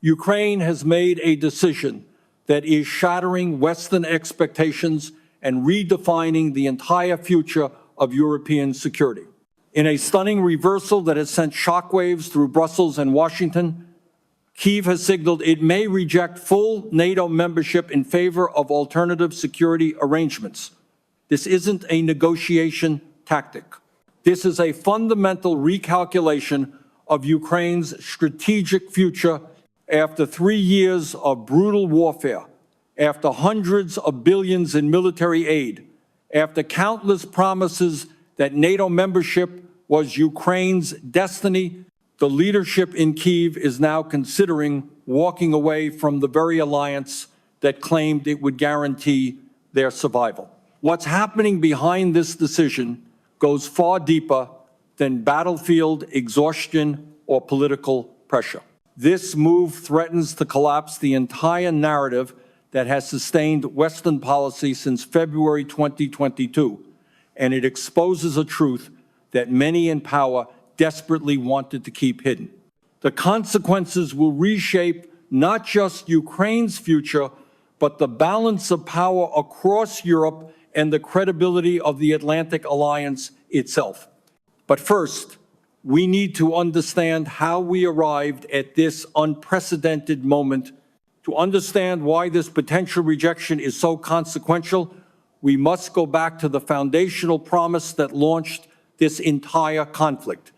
Ukraine has made a decision that is shattering Western expectations and redefining the entire future of European security. In a stunning reversal that has sent shockwaves through Brussels and Washington, Kyiv has signaled it may reject full NATO membership in favor of alternative security arrangements. This isn't a negotiation tactic. This is a fundamental recalculation of Ukraine's strategic future after 3 years of brutal warfare, after hundreds of billions in military aid, after countless promises that NATO membership was Ukraine's destiny. The leadership in Kyiv is now considering walking away from the very alliance that claimed it would guarantee their survival. What's happening behind this decision goes far deeper than battlefield exhaustion or political pressure. This move threatens to collapse the entire narrative that has sustained Western policy since February 2022, and it exposes a truth that many in power desperately wanted to keep hidden. The consequences will reshape not just Ukraine's future, but the balance of power across Europe and the credibility of the Atlantic Alliance itself. But first, we need to understand how we arrived at this unprecedented moment. To understand why this potential rejection is so consequential, we must go back to the foundational promise that launched this entire conflict.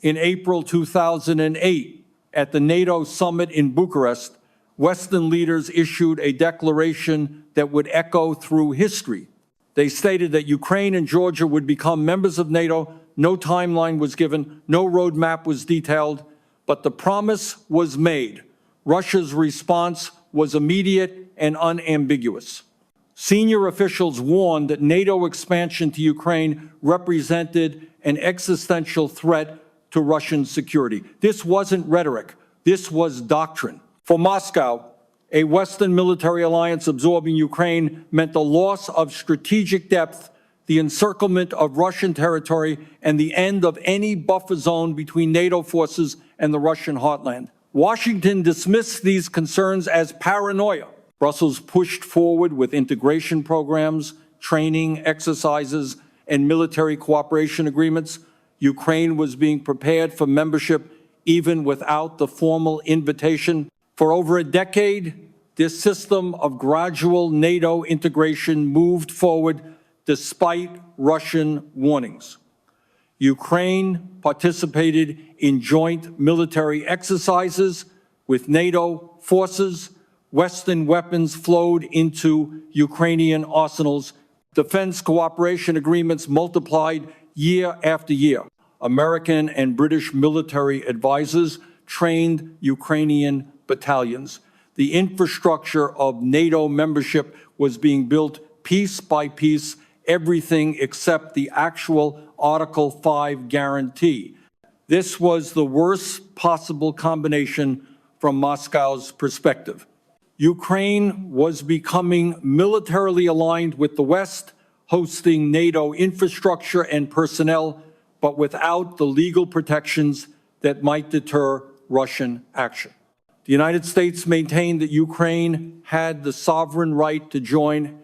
In April 2008, at the NATO summit in Bucharest, Western leaders issued a declaration that would echo through history. They stated that Ukraine and Georgia would become members of NATO. No timeline was given, no roadmap was detailed, but the promise was made. Russia's response was immediate and unambiguous. Senior officials warned that NATO expansion to Ukraine represented an existential threat to Russian security. This wasn't rhetoric, this was doctrine. For Moscow, a Western military alliance absorbing Ukraine meant the loss of strategic depth, the encirclement of Russian territory, and the end of any buffer zone between NATO forces and the Russian heartland. Washington dismissed these concerns as paranoia. Brussels pushed forward with integration programs, training exercises, and military cooperation agreements. Ukraine was being prepared for membership even without the formal invitation. For over a decade, this system of gradual NATO integration moved forward despite Russian warnings. Ukraine participated in joint military exercises with NATO forces. Western weapons flowed into Ukrainian arsenals. Defense cooperation agreements multiplied year after year. American and British military advisors trained Ukrainian battalions. The infrastructure of NATO membership was being built piece by piece, everything except the actual Article 5 guarantee. This was the worst possible combination from Moscow's perspective. Ukraine was becoming militarily aligned with the West, hosting NATO infrastructure and personnel, but without the legal protections that might deter Russian action. The United States maintained that Ukraine had the sovereign right to join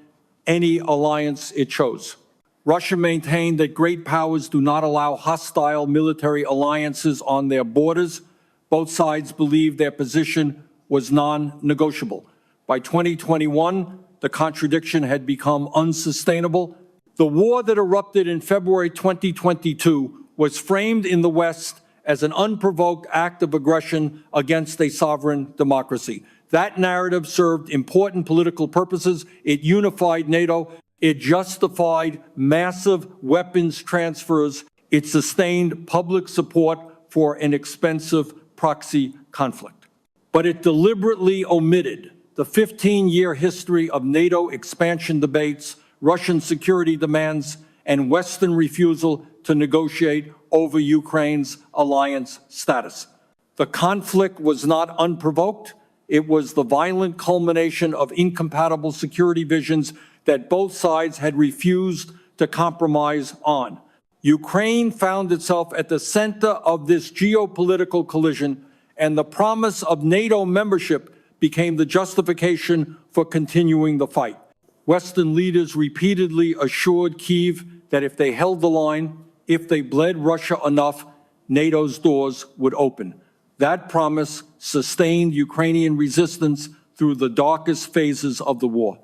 any alliance it chose. Russia maintained that great powers do not allow hostile military alliances on their borders. Both sides believed their position was non-negotiable. By 2021, the contradiction had become unsustainable. The war that erupted in February 2022 was framed in the West as an unprovoked act of aggression against a sovereign democracy. That narrative served important political purposes. It unified NATO. It justified massive weapons transfers. It sustained public support for an expensive proxy conflict. But it deliberately omitted the 15-year history of NATO expansion debates, Russian security demands, and Western refusal to negotiate over Ukraine's alliance status. The conflict was not unprovoked. It was the violent culmination of incompatible security visions that both sides had refused to compromise on. Ukraine found itself at the center of this geopolitical collision, and the promise of NATO membership became the justification for continuing the fight. Western leaders repeatedly assured Kyiv that if they held the line, if they bled Russia enough, NATO's doors would open. That promise sustained Ukrainian resistance through the darkest phases of the war.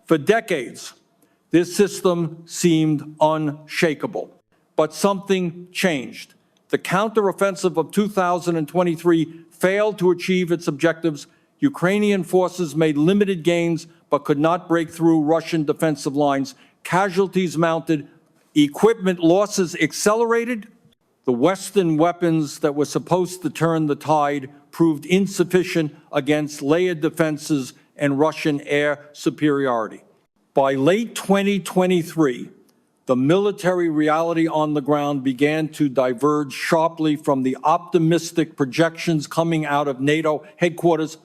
For decades, this system seemed unshakable, but something changed. The counteroffensive of 2023 failed to achieve its objectives. Ukrainian forces made limited gains, but could not break through Russian defensive lines. Casualties mounted, equipment losses accelerated. The Western weapons that were supposed to turn the tide proved insufficient against layered defenses and Russian air superiority. By late 2023, the military reality on the ground began to diverge sharply from the optimistic projections coming out of NATO headquarters.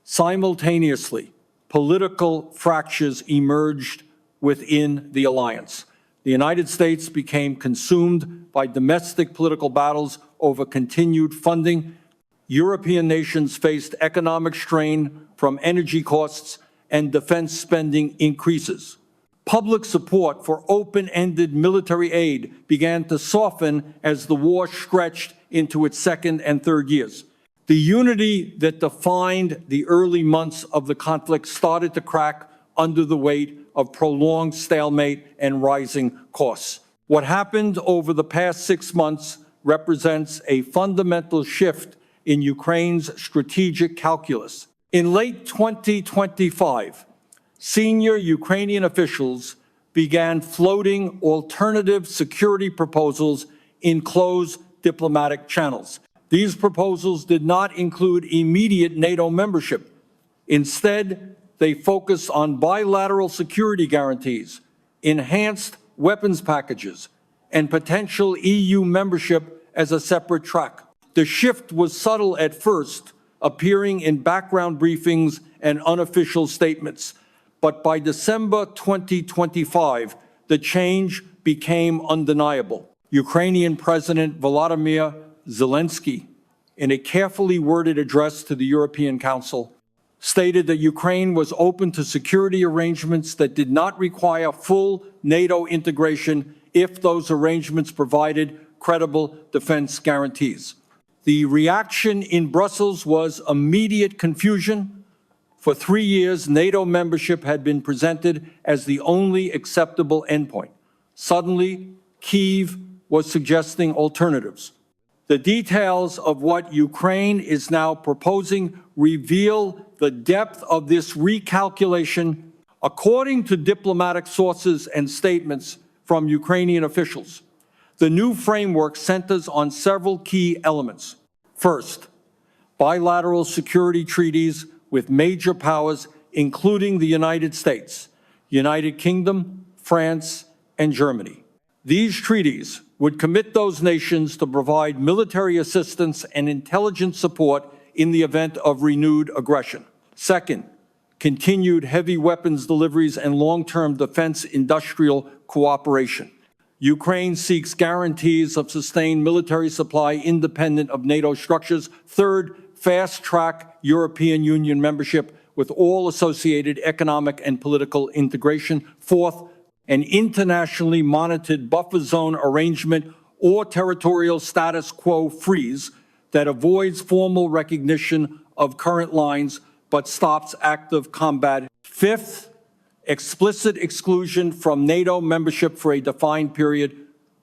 Simultaneously, political fractures emerged within the alliance. The United States became consumed by domestic political battles over continued funding. European nations faced economic strain from energy costs and defense spending increases. Public support for open-ended military aid began to soften as the war stretched into its second and third years. The unity that defined the early months of the conflict started to crack under the weight of prolonged stalemate and rising costs. What happened over the past 6 months represents a fundamental shift in Ukraine's strategic calculus. In late 2025, senior Ukrainian officials began floating alternative security proposals in closed diplomatic channels. These proposals did not include immediate NATO membership. Instead, they focused on bilateral security guarantees, enhanced weapons packages, and potential EU membership as a separate track. The shift was subtle at first, appearing in background briefings and unofficial statements. But by December 2025, the change became undeniable. Ukrainian President Volodymyr Zelensky, in a carefully worded address to the European Council, stated that Ukraine was open to security arrangements that did not require full NATO integration if those arrangements provided credible defense guarantees. The reaction in Brussels was immediate confusion. For 3 years, NATO membership had been presented as the only acceptable endpoint. Suddenly, Kyiv was suggesting alternatives. The details of what Ukraine is now proposing reveal the depth of this recalculation. According to diplomatic sources and statements from Ukrainian officials, the new framework centers on several key elements. First, bilateral security treaties with major powers, including the United States, United Kingdom, France, and Germany. These treaties would commit those nations to provide military assistance and intelligence support in the event of renewed aggression. Second, continued heavy weapons deliveries and long-term defense industrial cooperation. Ukraine seeks guarantees of sustained military supply independent of NATO structures. Third, fast-track European Union membership with all associated economic and political integration. Fourth, an internationally monitored buffer zone arrangement or territorial status quo freeze that avoids formal recognition of current lines but stops active combat. Fifth, explicit exclusion from NATO membership for a defined period,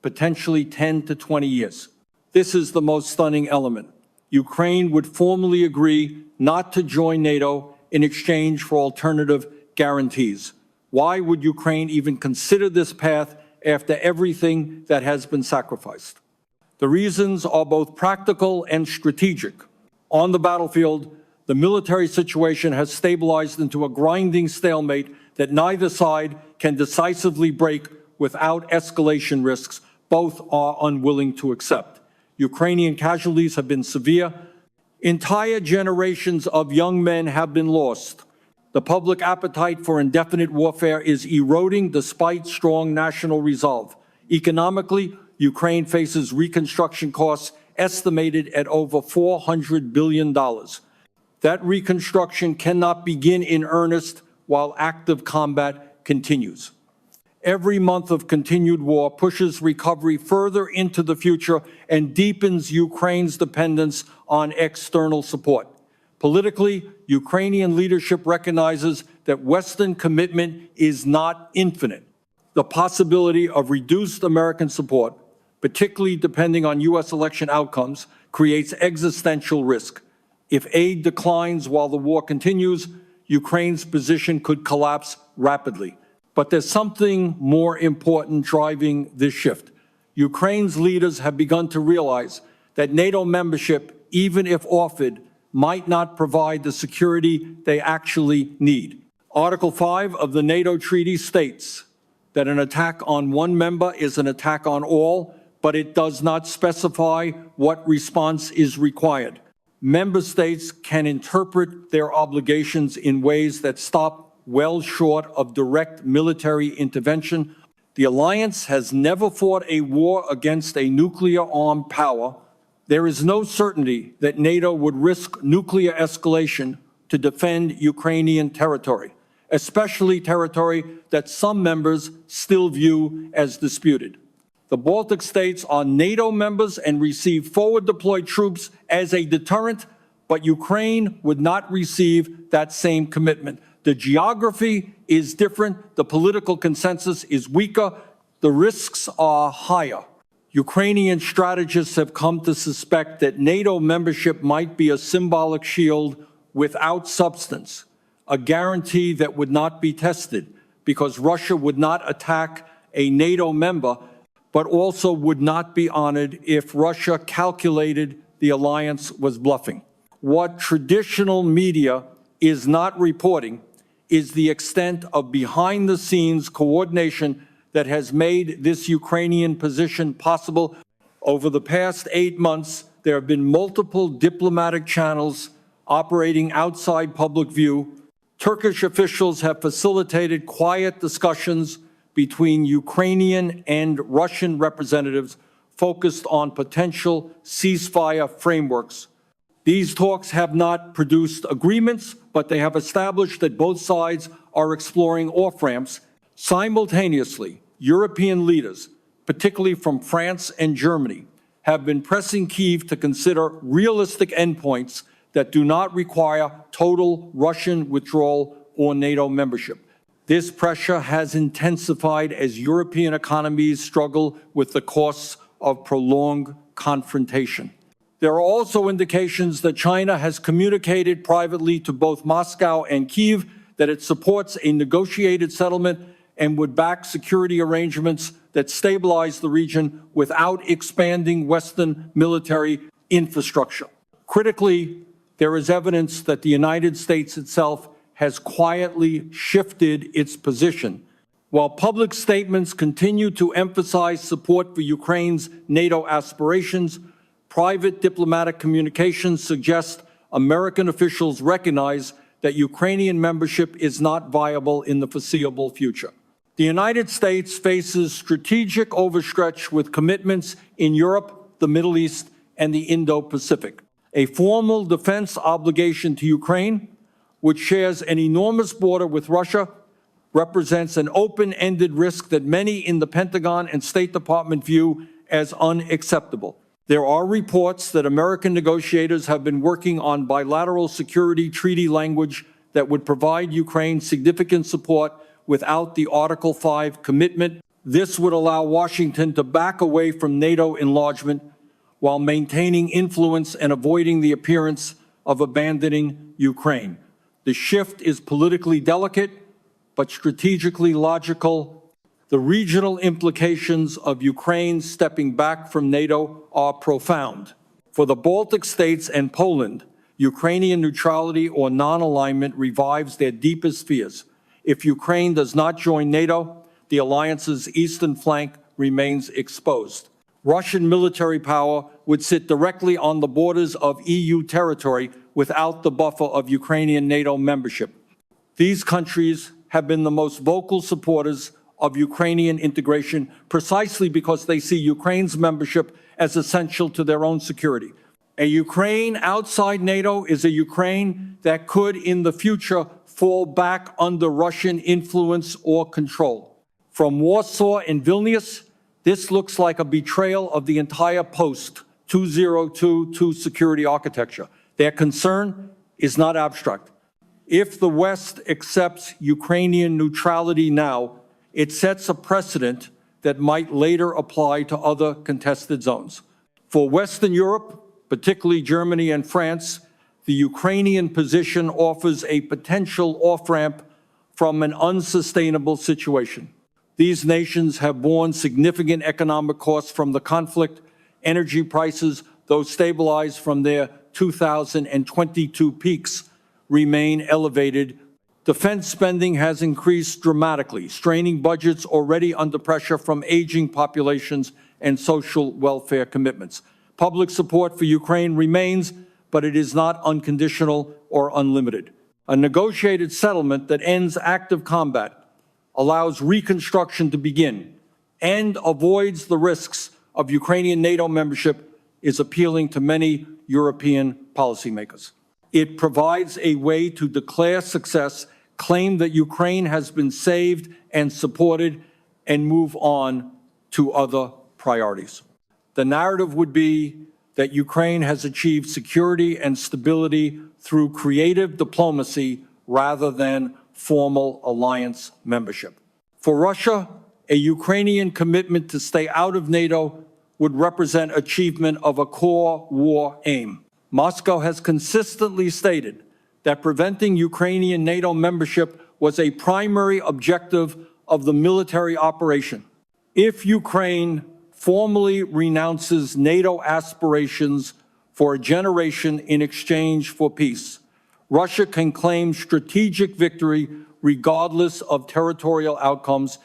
potentially 10 to 20 years. This is the most stunning element. Ukraine would formally agree not to join NATO in exchange for alternative guarantees. Why would Ukraine even consider this path after everything that has been sacrificed? The reasons are both practical and strategic. On the battlefield, the military situation has stabilized into a grinding stalemate that neither side can decisively break without escalation risks both are unwilling to accept. Ukrainian casualties have been severe. Entire generations of young men have been lost. The public appetite for indefinite warfare is eroding despite strong national resolve. Economically, Ukraine faces reconstruction costs estimated at over $400 billion. That reconstruction cannot begin in earnest while active combat continues. Every month of continued war pushes recovery further into the future and deepens Ukraine's dependence on external support. Politically, Ukrainian leadership recognizes that Western commitment is not infinite. The possibility of reduced American support, particularly depending on U.S. election outcomes, creates existential risk. If aid declines while the war continues, Ukraine's position could collapse rapidly. But there's something more important driving this shift. Ukraine's leaders have begun to realize that NATO membership, even if offered, might not provide the security they actually need. Article 5 of the NATO treaty states that an attack on one member is an attack on all, but it does not specify what response is required. Member states can interpret their obligations in ways that stop well short of direct military intervention. The alliance has never fought a war against a nuclear-armed power. There is no certainty that NATO would risk nuclear escalation to defend Ukrainian territory, especially territory that some members still view as disputed. The Baltic states are NATO members and receive forward-deployed troops as a deterrent, but Ukraine would not receive that same commitment. The geography is different, the political consensus is weaker, the risks are higher. Ukrainian strategists have come to suspect that NATO membership might be a symbolic shield without substance, a guarantee that would not be tested, because Russia would not attack a NATO member, but also would not be honored if Russia calculated the alliance was bluffing. What traditional media is not reporting is the extent of behind-the-scenes coordination that has made this Ukrainian position possible. Over the past 8 months, there have been multiple diplomatic channels operating outside public view. Turkish officials have facilitated quiet discussions between Ukrainian and Russian representatives focused on potential ceasefire frameworks. These talks have not produced agreements, but they have established that both sides are exploring off-ramps. Simultaneously, European leaders, particularly from France and Germany, have been pressing Kyiv to consider realistic endpoints that do not require total Russian withdrawal or NATO membership. This pressure has intensified as European economies struggle with the costs of prolonged confrontation. There are also indications that China has communicated privately to both Moscow and Kyiv that it supports a negotiated settlement and would back security arrangements that stabilize the region without expanding Western military infrastructure. Critically, there is evidence that the United States itself has quietly shifted its position. While public statements continue to emphasize support for Ukraine's NATO aspirations, private diplomatic communications suggest American officials recognize that Ukrainian membership is not viable in the foreseeable future. The United States faces strategic overstretch with commitments in Europe, the Middle East, and the Indo-Pacific. A formal defense obligation to Ukraine, which shares an enormous border with Russia, represents an open-ended risk that many in the Pentagon and State Department view as unacceptable. There are reports that American negotiators have been working on bilateral security treaty language that would provide Ukraine significant support without the Article 5 commitment. This would allow Washington to back away from NATO enlargement while maintaining influence and avoiding the appearance of abandoning Ukraine. The shift is politically delicate, but strategically logical. The regional implications of Ukraine stepping back from NATO are profound. For the Baltic states and Poland, Ukrainian neutrality or non-alignment revives their deepest fears. If Ukraine does not join NATO, the alliance's eastern flank remains exposed. Russian military power would sit directly on the borders of EU territory without the buffer of Ukrainian NATO membership. These countries have been the most vocal supporters of Ukrainian integration precisely because they see Ukraine's membership as essential to their own security. A Ukraine outside NATO is a Ukraine that could, in the future, fall back under Russian influence or control. From Warsaw and Vilnius, this looks like a betrayal of the entire post-2022 security architecture. Their concern is not abstract. If the West accepts Ukrainian neutrality now, it sets a precedent that might later apply to other contested zones. For Western Europe, particularly Germany and France, the Ukrainian position offers a potential off-ramp from an unsustainable situation. These nations have borne significant economic costs from the conflict. Energy prices, though stabilized from their 2022 peaks, remain elevated. Defense spending has increased dramatically, straining budgets already under pressure from aging populations and social welfare commitments. Public support for Ukraine remains, but it is not unconditional or unlimited. A negotiated settlement that ends active combat, allows reconstruction to begin, and avoids the risks of Ukrainian NATO membership is appealing to many European policymakers. It provides a way to declare success, claim that Ukraine has been saved and supported, and move on to other priorities. The narrative would be that Ukraine has achieved security and stability through creative diplomacy rather than formal alliance membership. For Russia, a Ukrainian commitment to stay out of NATO would represent achievement of a core war aim. Moscow has consistently stated that preventing Ukrainian NATO membership was a primary objective of the military operation. If Ukraine formally renounces NATO aspirations for a generation in exchange for peace, Russia can claim strategic victory regardless of territorial outcomes.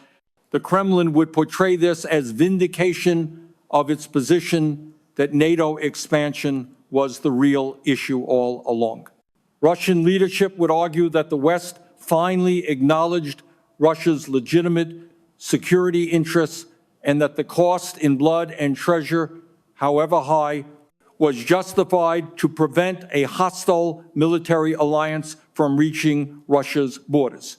The Kremlin would portray this as vindication of its position that NATO expansion was the real issue all along. Russian leadership would argue that the West finally acknowledged Russia's legitimate security interests and that the cost in blood and treasure, however high, was justified to prevent a hostile military alliance from reaching Russia's borders.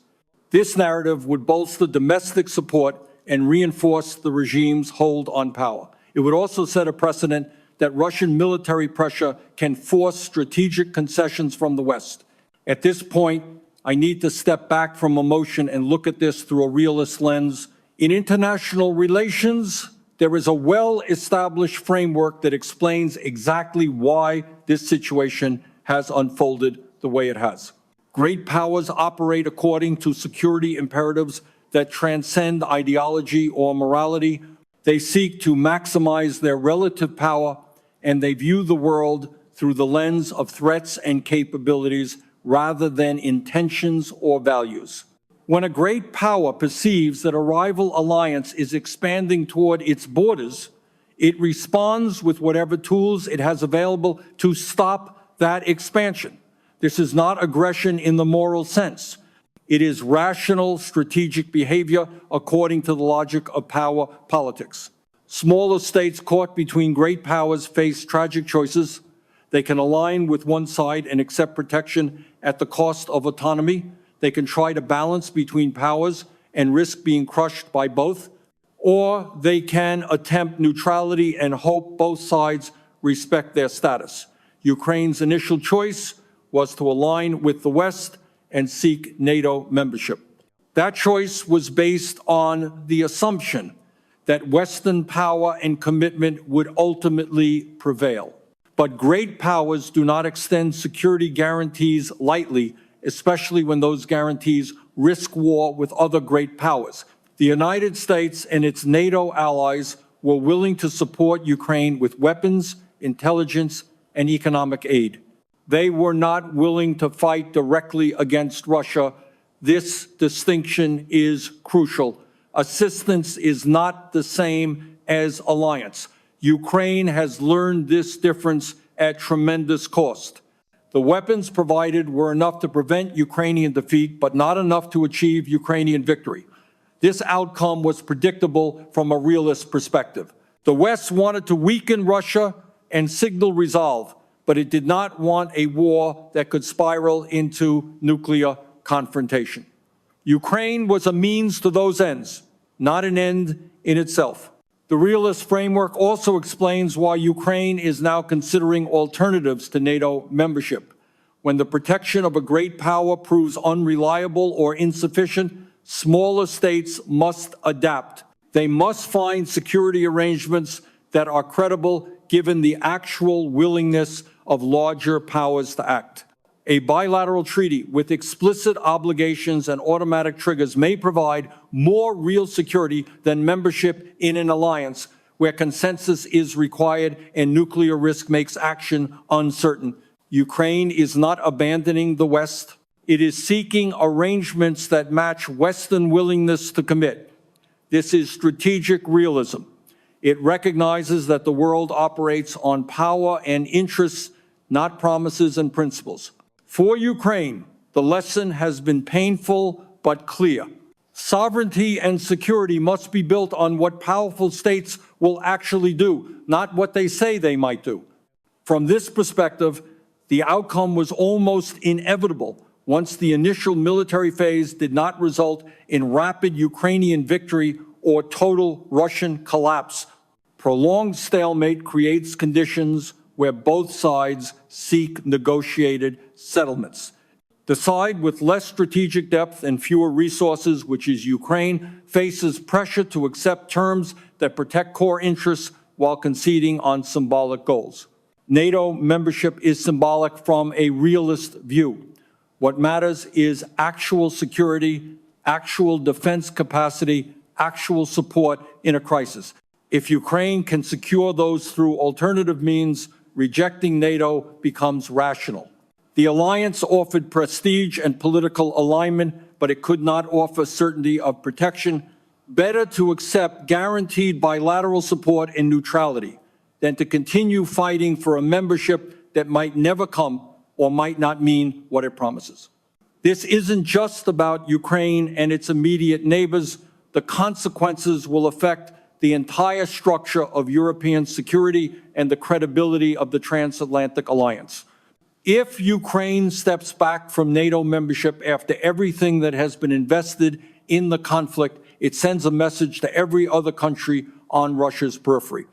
This narrative would bolster domestic support and reinforce the regime's hold on power. It would also set a precedent that Russian military pressure can force strategic concessions from the West. At this point, I need to step back from emotion and look at this through a realist lens. In international relations, there is a well-established framework that explains exactly why this situation has unfolded the way it has. Great powers operate according to security imperatives that transcend ideology or morality. They seek to maximize their relative power, and they view the world through the lens of threats and capabilities rather than intentions or values. When a great power perceives that a rival alliance is expanding toward its borders, it responds with whatever tools it has available to stop that expansion. This is not aggression in the moral sense. It is rational strategic behavior according to the logic of power politics. Smaller states caught between great powers face tragic choices. They can align with one side and accept protection at the cost of autonomy. They can try to balance between powers and risk being crushed by both, or they can attempt neutrality and hope both sides respect their status. Ukraine's initial choice was to align with the West and seek NATO membership. That choice was based on the assumption that Western power and commitment would ultimately prevail. But great powers do not extend security guarantees lightly, especially when those guarantees risk war with other great powers. The United States and its NATO allies were willing to support Ukraine with weapons, intelligence, and economic aid. They were not willing to fight directly against Russia. This distinction is crucial. Assistance is not the same as alliance. Ukraine has learned this difference at tremendous cost. The weapons provided were enough to prevent Ukrainian defeat, but not enough to achieve Ukrainian victory. This outcome was predictable from a realist perspective. The West wanted to weaken Russia and signal resolve, but it did not want a war that could spiral into nuclear confrontation. Ukraine was a means to those ends, not an end in itself. The realist framework also explains why Ukraine is now considering alternatives to NATO membership. When the protection of a great power proves unreliable or insufficient, smaller states must adapt. They must find security arrangements that are credible given the actual willingness of larger powers to act. A bilateral treaty with explicit obligations and automatic triggers may provide more real security than membership in an alliance where consensus is required and nuclear risk makes action uncertain. Ukraine is not abandoning the West. It is seeking arrangements that match Western willingness to commit. This is strategic realism. It recognizes that the world operates on power and interests, not promises and principles. For Ukraine, the lesson has been painful but clear. Sovereignty and security must be built on what powerful states will actually do, not what they say they might do. From this perspective, the outcome was almost inevitable once the initial military phase did not result in rapid Ukrainian victory or total Russian collapse. Prolonged stalemate creates conditions where both sides seek negotiated settlements. The side with less strategic depth and fewer resources, which is Ukraine, faces pressure to accept terms that protect core interests while conceding on symbolic goals. NATO membership is symbolic from a realist view. What matters is actual security, actual defense capacity, actual support in a crisis. If Ukraine can secure those through alternative means, rejecting NATO becomes rational. The alliance offered prestige and political alignment, but it could not offer certainty of protection. Better to accept guaranteed bilateral support and neutrality than to continue fighting for a membership that might never come or might not mean what it promises. This isn't just about Ukraine and its immediate neighbors. The consequences will affect the entire structure of European security and the credibility of the transatlantic alliance. If Ukraine steps back from NATO membership after everything that has been invested in the conflict, it sends a message to every other country on Russia's periphery.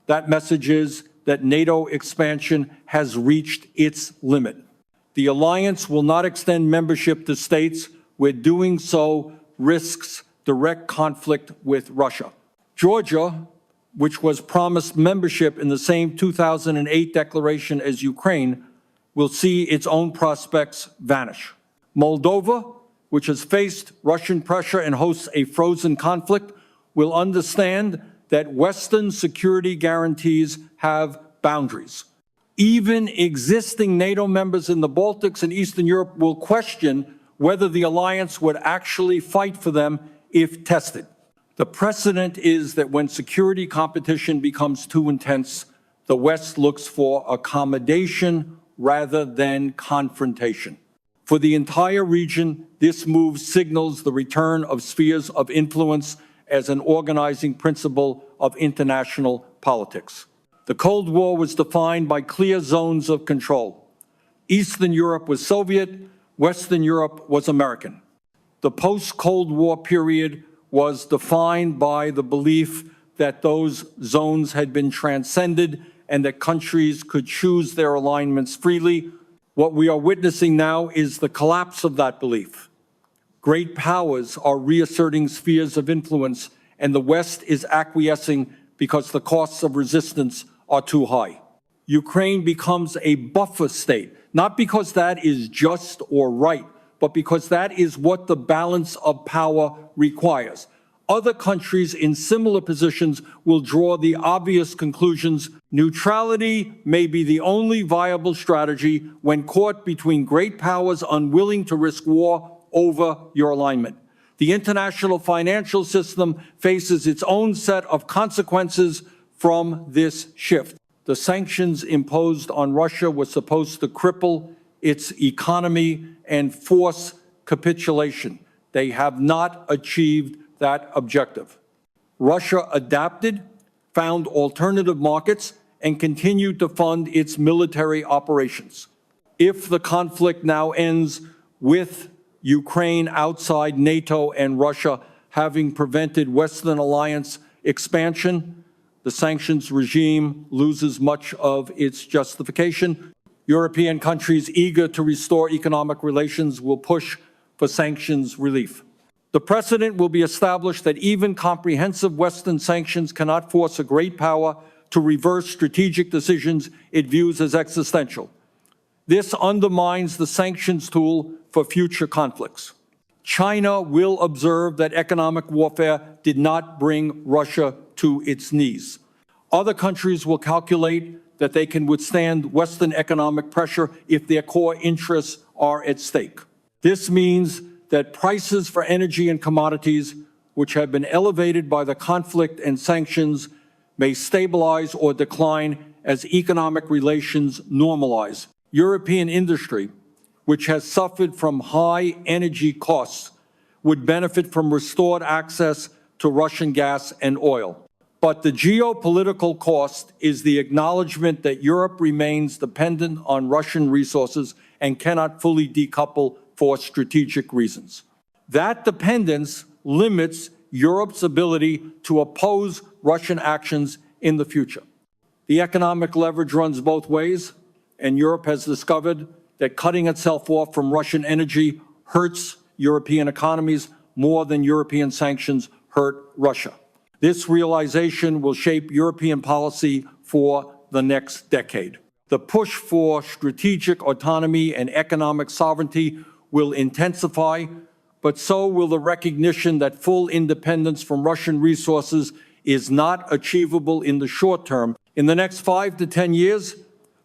That message is that NATO expansion has reached its limit. The alliance will not extend membership to states where doing so risks direct conflict with Russia. Georgia, which was promised membership in the same 2008 declaration as Ukraine, will see its own prospects vanish. Moldova, which has faced Russian pressure and hosts a frozen conflict, will understand that Western security guarantees have boundaries. Even existing NATO members in the Baltics and Eastern Europe will question whether the alliance would actually fight for them if tested. The precedent is that when security competition becomes too intense, the West looks for accommodation rather than confrontation. For the entire region, this move signals the return of spheres of influence as an organizing principle of international politics. The Cold War was defined by clear zones of control. Eastern Europe was Soviet, Western Europe was American. The post-Cold War period was defined by the belief that those zones had been transcended and that countries could choose their alignments freely. What we are witnessing now is the collapse of that belief. Great powers are reasserting spheres of influence, and the West is acquiescing because the costs of resistance are too high. Ukraine becomes a buffer state, not because that is just or right, but because that is what the balance of power requires. Other countries in similar positions will draw the obvious conclusions. Neutrality may be the only viable strategy when caught between great powers unwilling to risk war over your alignment. The international financial system faces its own set of consequences from this shift. The sanctions imposed on Russia were supposed to cripple its economy and force capitulation. They have not achieved that objective. Russia adapted found alternative markets, and continued to fund its military operations. If the conflict now ends with Ukraine outside NATO and Russia having prevented Western alliance expansion, the sanctions regime loses much of its justification. European countries eager to restore economic relations will push for sanctions relief. The precedent will be established that even comprehensive Western sanctions cannot force a great power to reverse strategic decisions it views as existential. This undermines the sanctions tool for future conflicts. China will observe that economic warfare did not bring Russia to its knees. Other countries will calculate that they can withstand Western economic pressure if their core interests are at stake. This means that prices for energy and commodities, which have been elevated by the conflict and sanctions, may stabilize or decline as economic relations normalize. European industry, which has suffered from high energy costs, would benefit from restored access to Russian gas and oil. But the geopolitical cost is the acknowledgement that Europe remains dependent on Russian resources and cannot fully decouple for strategic reasons. That dependence limits Europe's ability to oppose Russian actions in the future. The economic leverage runs both ways, and Europe has discovered that cutting itself off from Russian energy hurts European economies more than European sanctions hurt Russia. This realization will shape European policy for the next decade. The push for strategic autonomy and economic sovereignty will intensify, but so will the recognition that full independence from Russian resources is not achievable in the short term. In the next 5 to 10 years,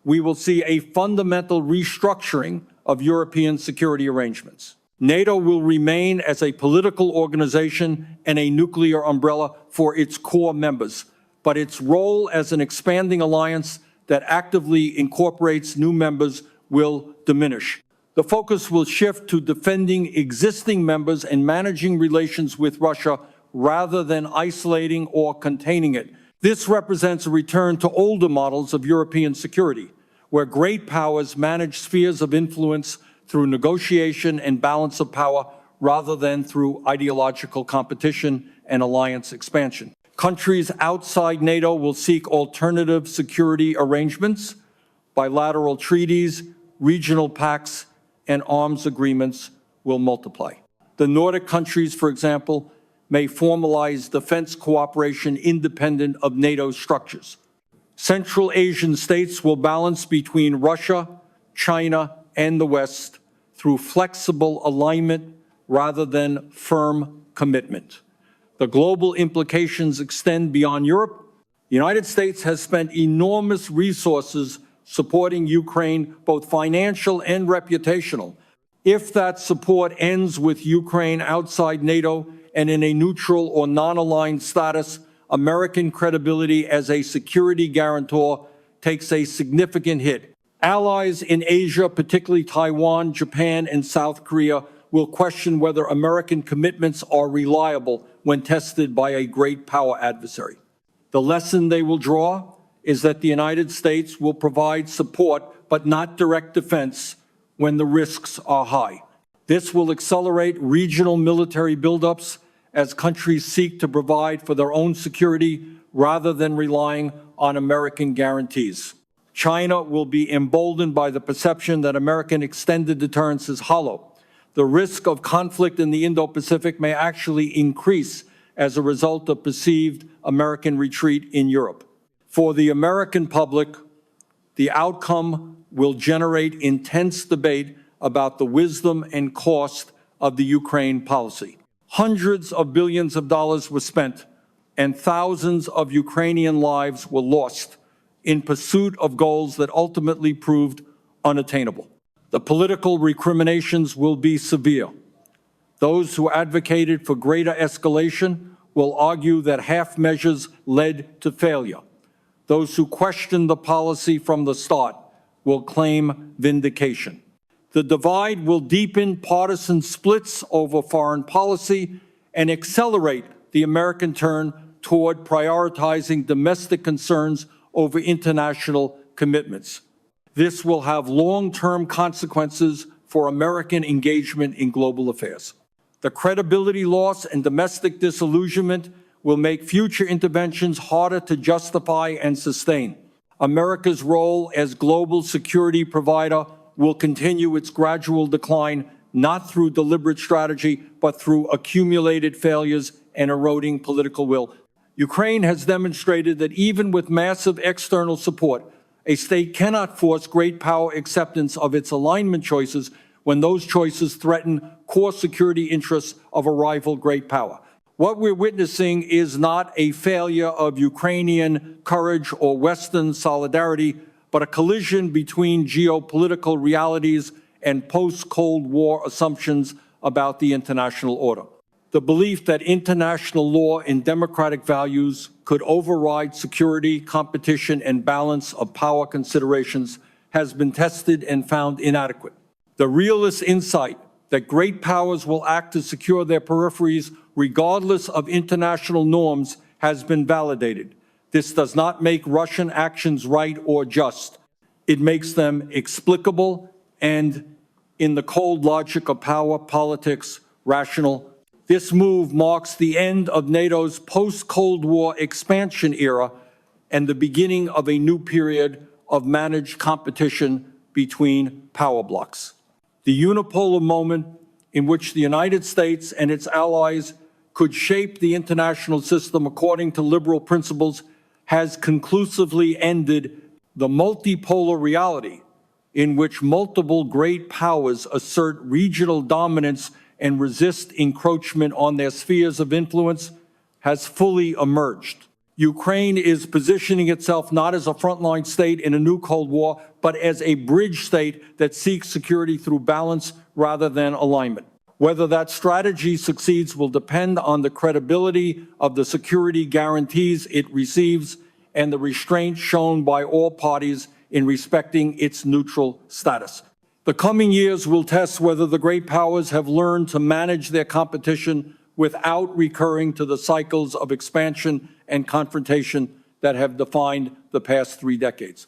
we will see a fundamental restructuring of European security arrangements. NATO will remain as a political organization and a nuclear umbrella for its core members, but its role as an expanding alliance that actively incorporates new members will diminish. The focus will shift to defending existing members and managing relations with Russia rather than isolating or containing it. This represents a return to older models of European security, where great powers manage spheres of influence through negotiation and balance of power rather than through ideological competition and alliance expansion. Countries outside NATO will seek alternative security arrangements, bilateral treaties, regional pacts, and arms agreements will multiply. The Nordic countries, for example, may formalize defense cooperation independent of NATO structures. Central Asian states will balance between Russia, China, and the West through flexible alignment rather than firm commitment. The global implications extend beyond Europe. The United States has spent enormous resources supporting Ukraine, both financial and reputational. If that support ends with Ukraine outside NATO and in a neutral or non-aligned status, American credibility as a security guarantor takes a significant hit. Allies in Asia, particularly Taiwan, Japan, and South Korea, will question whether American commitments are reliable when tested by a great power adversary. The lesson they will draw is that the United States will provide support but not direct defense when the risks are high. This will accelerate regional military buildups as countries seek to provide for their own security rather than relying on American guarantees. China will be emboldened by the perception that American extended deterrence is hollow. The risk of conflict in the Indo-Pacific may actually increase as a result of perceived American retreat in Europe. For the American public, the outcome will generate intense debate about the wisdom and cost of the Ukraine policy. Hundreds of billions of dollars were spent, and thousands of Ukrainian lives were lost in pursuit of goals that ultimately proved unattainable. The political recriminations will be severe. Those who advocated for greater escalation will argue that half measures led to failure. Those who questioned the policy from the start will claim vindication. The divide will deepen partisan splits over foreign policy and accelerate the American turn toward prioritizing domestic concerns over international commitments. This will have long-term consequences for American engagement in global affairs. The credibility loss and domestic disillusionment will make future interventions harder to justify and sustain. America's role as global security provider will continue its gradual decline, not through deliberate strategy, but through accumulated failures and eroding political will. Ukraine has demonstrated that even with massive external support, a state cannot force great power acceptance of its alignment choices when those choices threaten core security interests of a rival great power. What we're witnessing is not a failure of Ukrainian courage or Western solidarity, but a collision between geopolitical realities and post-Cold War assumptions about the international order. The belief that international law and democratic values could override security, competition, and balance of power considerations has been tested and found inadequate. The realist insight that great powers will act to secure their peripheries regardless of international norms has been validated. This does not make Russian actions right or just. It makes them explicable and, in the cold logic of power politics, rational. This move marks the end of NATO's post-Cold War expansion era and the beginning of a new period of managed competition between power blocs. The unipolar moment in which the United States and its allies could shape the international system according to liberal principles has conclusively ended the multipolar reality in which multiple great powers assert regional dominance and resist encroachment on their spheres of influence has fully emerged. Ukraine is positioning itself not as a frontline state in a new Cold War, but as a bridge state that seeks security through balance rather than alignment. Whether that strategy succeeds will depend on the credibility of the security guarantees it receives and the restraint shown by all parties in respecting its neutral status. The coming years will test whether the great powers have learned to manage their competition without recurring to the cycles of expansion and confrontation that have defined the past 3 decades.